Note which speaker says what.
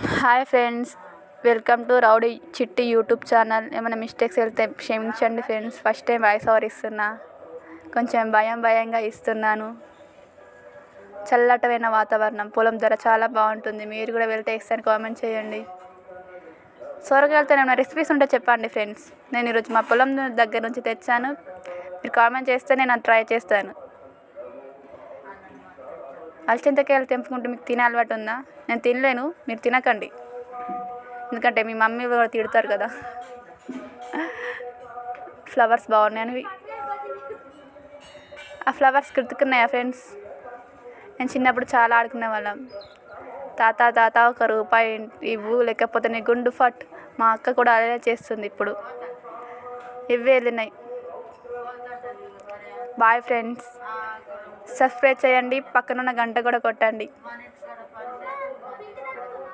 Speaker 1: Hi friends, welcome to rowdy చిట్టి YouTube channel. ఏమైనా mistakes వెళ్తే క్షమించండి friends. First time voice over ఇస్తున్నా, కొంచెం భయంగా ఇస్తున్నాను. చల్లటమైన వాతావరణం, పొలం ధర చాలా బాగుంటుంది. మీరు కూడా వెళ్తే ఇస్తాను, కామెంట్ చేయండి. సొరకాయలతో ఏమైనా రెసిపీస్ ఉంటే చెప్పండి ఫ్రెండ్స్. నేను ఈరోజు మా పొలం దగ్గర నుంచి తెచ్చాను. మీరు కామెంట్ చేస్తే నేను ట్రై చేస్తాను. అలచింతకాయలు తెంపుకుంటూ మీకు తినే అలవాటు ఉందా? నేను తినలేను, మీరు తినకండి, ఎందుకంటే మీ మమ్మీ కూడా తిడతారు కదా. ఫ్లవర్స్ బాగున్నాయని ఆ ఫ్లవర్స్ గుర్తుకున్నాయా ఫ్రెండ్స్? నేను చిన్నప్పుడు చాలా ఆడుకునే వాళ్ళం. తాత ఒక రూపాయి ఇవ్వు, లేకపోతే నీ గుండు ఫట్. మా అక్క కూడా అదే చేస్తుంది ఇప్పుడు. ఇవే వెళ్ళినాయి. Bye friends. సబ్స్క్రైబ్ చేయండి, పక్కనున్న గంట కూడా కొట్టండి.